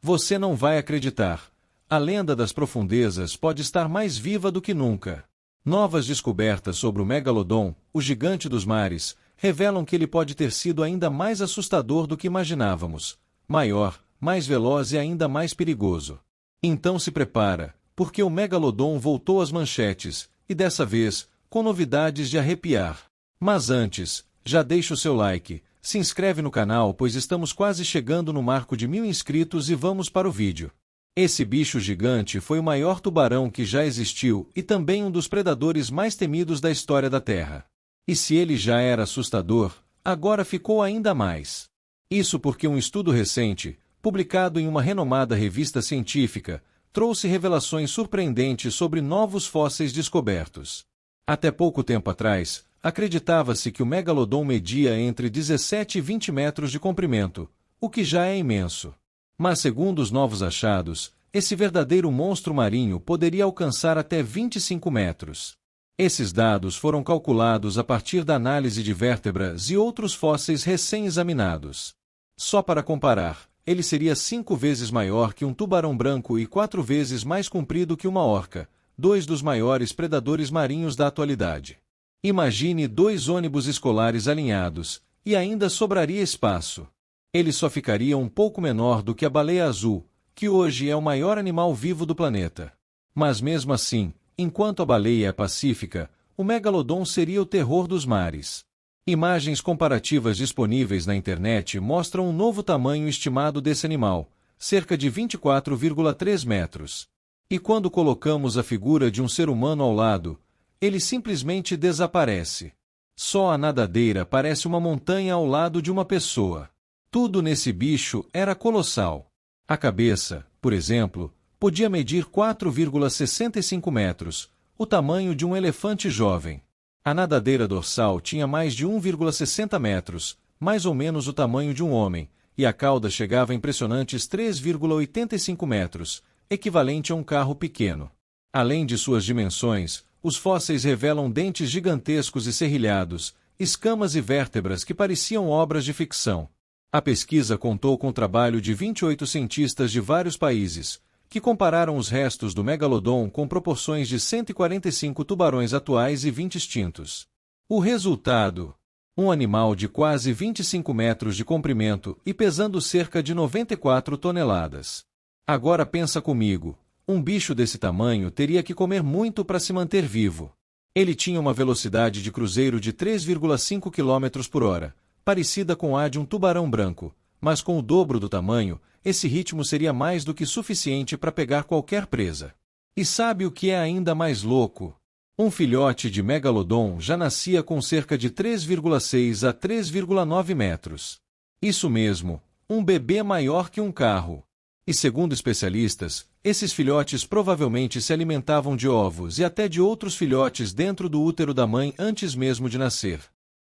Você não vai acreditar. A lenda das profundezas pode estar mais viva do que nunca. Novas descobertas sobre o megalodon, o gigante dos mares, revelam que ele pode ter sido ainda mais assustador do que imaginávamos. Maior, mais veloz e ainda mais perigoso. Então se prepara, porque o megalodon voltou às manchetes, e dessa vez, com novidades de arrepiar. Mas antes, já deixa o seu like, se inscreve no canal pois estamos quase chegando no marco de 1000 inscritos e vamos para o vídeo. Esse bicho gigante foi o maior tubarão que já existiu e também um dos predadores mais temidos da história da Terra. E se ele já era assustador, agora ficou ainda mais. Isso porque um estudo recente, publicado em uma renomada revista científica, trouxe revelações surpreendentes sobre novos fósseis descobertos. Até pouco tempo atrás, acreditava-se que o megalodon media entre 17 e 20 metros de comprimento, o que já é imenso. Mas segundo os novos achados, esse verdadeiro monstro marinho poderia alcançar até 25 metros. Esses dados foram calculados a partir da análise de vértebras e outros fósseis recém-examinados. Só para comparar, ele seria 5 vezes maior que um tubarão branco e 4 vezes mais comprido que uma orca, dois dos maiores predadores marinhos da atualidade. Imagine 2 ônibus escolares alinhados, e ainda sobraria espaço. Ele só ficaria um pouco menor do que a baleia azul, que hoje é o maior animal vivo do planeta. Mas mesmo assim, enquanto a baleia é pacífica, o megalodon seria o terror dos mares. Imagens comparativas disponíveis na internet mostram um novo tamanho estimado desse animal, cerca de 24,3 metros. E quando colocamos a figura de um ser humano ao lado, ele simplesmente desaparece. Só a nadadeira parece uma montanha ao lado de uma pessoa. Tudo nesse bicho era colossal. A cabeça, por exemplo, podia medir 4,65 metros, o tamanho de um elefante jovem. A nadadeira dorsal tinha mais de 1,60 metros, mais ou menos o tamanho de um homem, e a cauda chegava a impressionantes 3,85 metros, equivalente a um carro pequeno. Além de suas dimensões, os fósseis revelam dentes gigantescos e serrilhados, escamas e vértebras que pareciam obras de ficção. A pesquisa contou com o trabalho de 28 cientistas de vários países, que compararam os restos do megalodon com proporções de 145 tubarões atuais e 20 extintos. O resultado: um animal de quase 25 metros de comprimento e pesando cerca de 94 toneladas. Agora pensa comigo, um bicho desse tamanho teria que comer muito para se manter vivo. Ele tinha uma velocidade de cruzeiro de 3,5 km por hora, parecida com a de um tubarão branco, mas com o dobro do tamanho, esse ritmo seria mais do que suficiente para pegar qualquer presa. E sabe o que é ainda mais louco? Um filhote de megalodon já nascia com cerca de 3,6 a 3,9 metros. Isso mesmo, um bebê maior que um carro. E segundo especialistas, esses filhotes provavelmente se alimentavam de ovos e até de outros filhotes dentro do útero da mãe antes mesmo de nascer.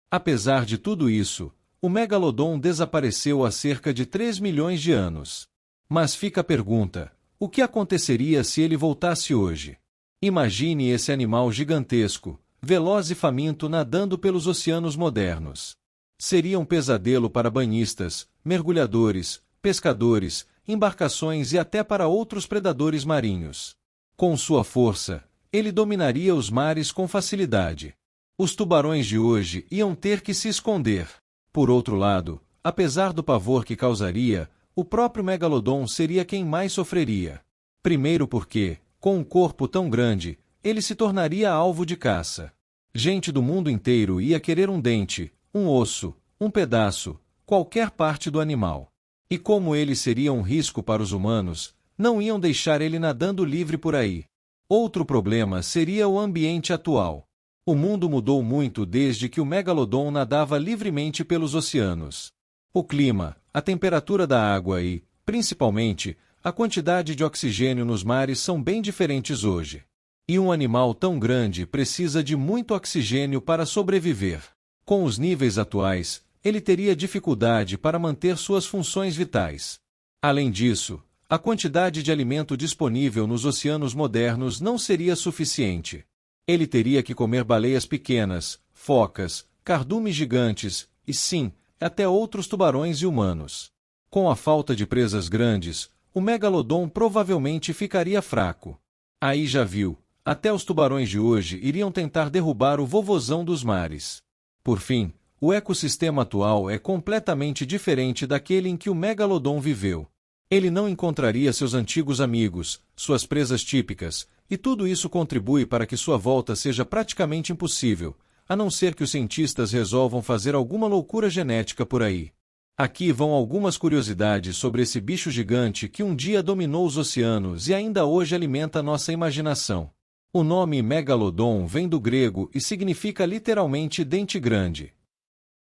Apesar de tudo isso, o megalodon desapareceu há cerca de 3 milhões de anos. Mas fica a pergunta: o que aconteceria se ele voltasse hoje? Imagine esse animal gigantesco, veloz e faminto nadando pelos oceanos modernos. Seria um pesadelo para banhistas, mergulhadores, pescadores, embarcações e até para outros predadores marinhos. Com sua força, ele dominaria os mares com facilidade. Os tubarões de hoje iam ter que se esconder. Por outro lado, apesar do pavor que causaria, o próprio megalodon seria quem mais sofreria. Primeiro porque, com um corpo tão grande, ele se tornaria alvo de caça. Gente do mundo inteiro ia querer um dente, um osso, um pedaço, qualquer parte do animal. E como ele seria um risco para os humanos, não iam deixar ele nadando livre por aí. Outro problema seria o ambiente atual. O mundo mudou muito desde que o megalodon nadava livremente pelos oceanos. O clima, a temperatura da água e, principalmente, a quantidade de oxigênio nos mares são bem diferentes hoje. E um animal tão grande precisa de muito oxigênio para sobreviver. Com os níveis atuais, ele teria dificuldade para manter suas funções vitais. Além disso, a quantidade de alimento disponível nos oceanos modernos não seria suficiente. Ele teria que comer baleias pequenas, focas, cardumes gigantes e, sim, até outros tubarões e humanos. Com a falta de presas grandes, o megalodon provavelmente ficaria fraco. Aí já viu, até os tubarões de hoje iriam tentar derrubar o vovozão dos mares. Por fim, o ecossistema atual é completamente diferente daquele em que o megalodon viveu. Ele não encontraria seus antigos amigos, suas presas típicas, e tudo isso contribui para que sua volta seja praticamente impossível, a não ser que os cientistas resolvam fazer alguma loucura genética por aí. Aqui vão algumas curiosidades sobre esse bicho gigante que um dia dominou os oceanos e ainda hoje alimenta nossa imaginação. O nome megalodon vem do grego e significa literalmente dente grande.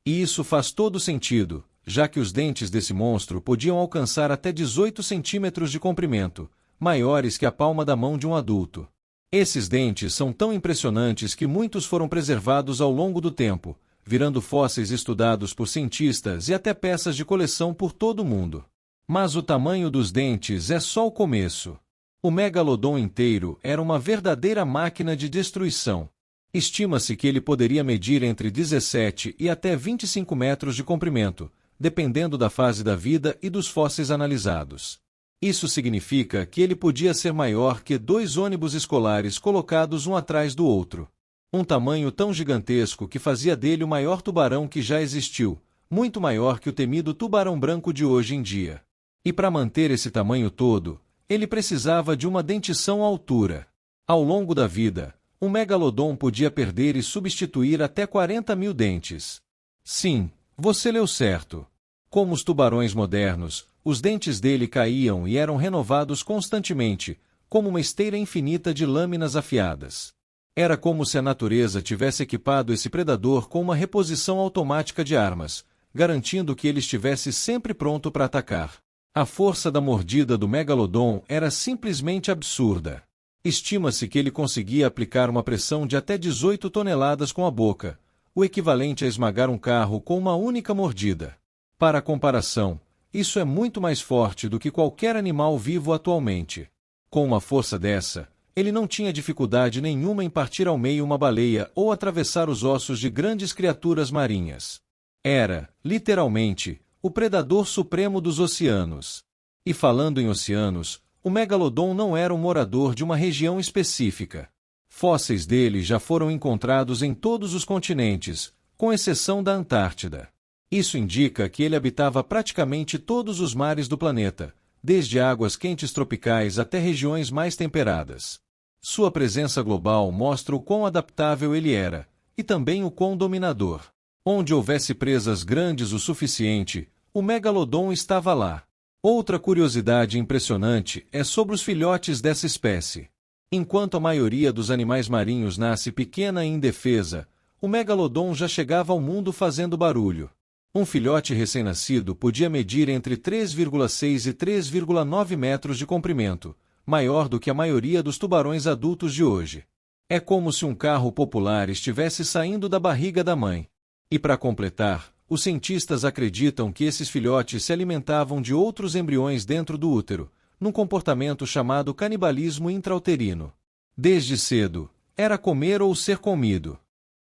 E isso faz todo sentido, já que os dentes desse monstro podiam alcançar até 18 centímetros de comprimento, maiores que a palma da mão de um adulto. Esses dentes são tão impressionantes que muitos foram preservados ao longo do tempo, virando fósseis estudados por cientistas e até peças de coleção por todo o mundo. Mas o tamanho dos dentes é só o começo. O megalodon inteiro era uma verdadeira máquina de destruição. Estima-se que ele poderia medir entre 17 e até 25 metros de comprimento, dependendo da fase da vida e dos fósseis analisados. Isso significa que ele podia ser maior que 2 ônibus escolares colocados um atrás do outro. Um tamanho tão gigantesco que fazia dele o maior tubarão que já existiu, muito maior que o temido tubarão branco de hoje em dia. E para manter esse tamanho todo, ele precisava de uma dentição à altura. Ao longo da vida, um megalodon podia perder e substituir até 40 mil dentes. Sim, você leu certo. Como os tubarões modernos, os dentes dele caíam e eram renovados constantemente, como uma esteira infinita de lâminas afiadas. Era como se a natureza tivesse equipado esse predador com uma reposição automática de armas, garantindo que ele estivesse sempre pronto para atacar. A força da mordida do megalodon era simplesmente absurda. Estima-se que ele conseguia aplicar uma pressão de até 18 toneladas com a boca, o equivalente a esmagar um carro com uma única mordida. Para comparação, isso é muito mais forte do que qualquer animal vivo atualmente. Com uma força dessa, ele não tinha dificuldade nenhuma em partir ao meio uma baleia ou atravessar os ossos de grandes criaturas marinhas. Era, literalmente, o predador supremo dos oceanos. E falando em oceanos, o megalodon não era um morador de uma região específica. Fósseis dele já foram encontrados em todos os continentes, com exceção da Antártida. Isso indica que ele habitava praticamente todos os mares do planeta, desde águas quentes tropicais até regiões mais temperadas. Sua presença global mostra o quão adaptável ele era, e também o quão dominador. Onde houvesse presas grandes o suficiente, o megalodon estava lá. Outra curiosidade impressionante é sobre os filhotes dessa espécie. Enquanto a maioria dos animais marinhos nasce pequena e indefesa, o megalodon já chegava ao mundo fazendo barulho. Um filhote recém-nascido podia medir entre 3,6 e 3,9 metros de comprimento, maior do que a maioria dos tubarões adultos de hoje. É como se um carro popular estivesse saindo da barriga da mãe. E para completar, os cientistas acreditam que esses filhotes se alimentavam de outros embriões dentro do útero, num comportamento chamado canibalismo intrauterino. Desde cedo, era comer ou ser comido.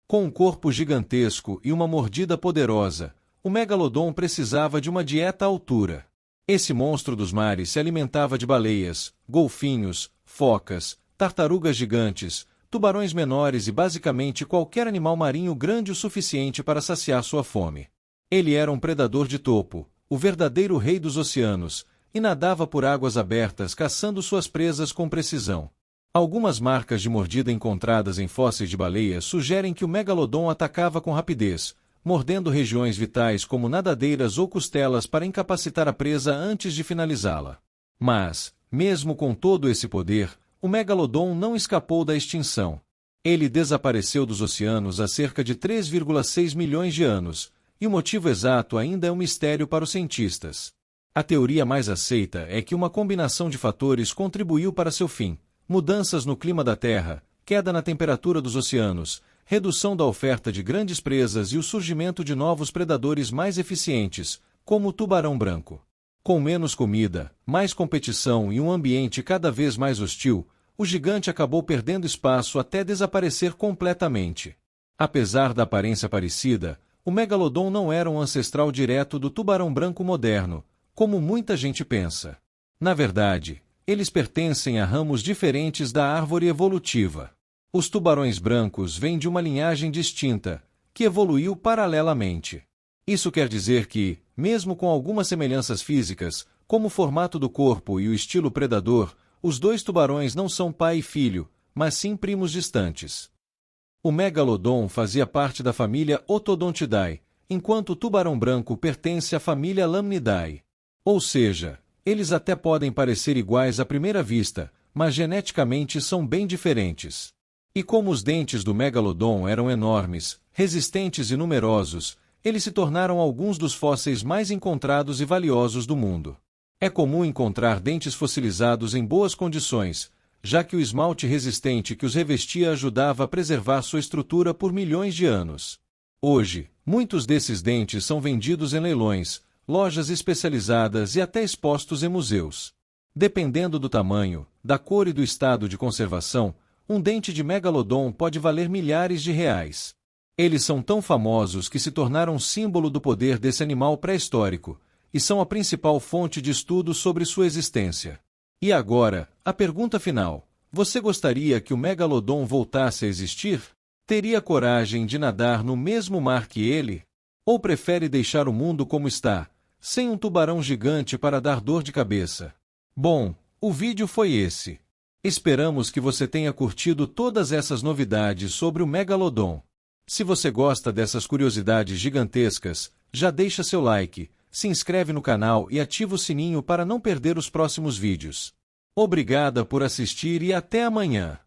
Com um corpo gigantesco e uma mordida poderosa, o megalodon precisava de uma dieta à altura. Esse monstro dos mares se alimentava de baleias, golfinhos, focas, tartarugas gigantes, tubarões menores e basicamente qualquer animal marinho grande o suficiente para saciar sua fome. Ele era um predador de topo, o verdadeiro rei dos oceanos, e nadava por águas abertas caçando suas presas com precisão. Algumas marcas de mordida encontradas em fósseis de baleias sugerem que o megalodon atacava com rapidez, mordendo regiões vitais como nadadeiras ou costelas para incapacitar a presa antes de finalizá-la. Mas, mesmo com todo esse poder, o megalodon não escapou da extinção. Ele desapareceu dos oceanos há cerca de 3,6 milhões de anos, e o motivo exato ainda é um mistério para os cientistas. A teoria mais aceita é que uma combinação de fatores contribuiu para seu fim: mudanças no clima da Terra, queda na temperatura dos oceanos, redução da oferta de grandes presas e o surgimento de novos predadores mais eficientes, como o tubarão branco. Com menos comida, mais competição e um ambiente cada vez mais hostil, o gigante acabou perdendo espaço até desaparecer completamente. Apesar da aparência parecida, o megalodon não era um ancestral direto do tubarão branco moderno, como muita gente pensa. Na verdade, eles pertencem a ramos diferentes da árvore evolutiva. Os tubarões brancos vêm de uma linhagem distinta, que evoluiu paralelamente. Isso quer dizer que, mesmo com algumas semelhanças físicas, como o formato do corpo e o estilo predador, os dois tubarões não são pai e filho, mas sim primos distantes. O megalodon fazia parte da família Otodontidae, enquanto o tubarão branco pertence à família Lamnidae. Ou seja, eles até podem parecer iguais à primeira vista, mas geneticamente são bem diferentes. E como os dentes do megalodon eram enormes, resistentes e numerosos, eles se tornaram alguns dos fósseis mais encontrados e valiosos do mundo. É comum encontrar dentes fossilizados em boas condições, já que o esmalte resistente que os revestia ajudava a preservar sua estrutura por milhões de anos. Hoje, muitos desses dentes são vendidos em leilões, lojas especializadas e até expostos em museus. Dependendo do tamanho, da cor e do estado de conservação, um dente de megalodon pode valer milhares de reais. Eles são tão famosos que se tornaram símbolo do poder desse animal pré-histórico, e são a principal fonte de estudos sobre sua existência. E agora, a pergunta final: você gostaria que o megalodon voltasse a existir? Teria coragem de nadar no mesmo mar que ele? Ou prefere deixar o mundo como está, sem um tubarão gigante para dar dor de cabeça? Bom, o vídeo foi esse. Esperamos que você tenha curtido todas essas novidades sobre o megalodon. Se você gosta dessas curiosidades gigantescas, já deixa seu like, se inscreve no canal e ativa o sininho para não perder os próximos vídeos. Obrigada por assistir e até amanhã!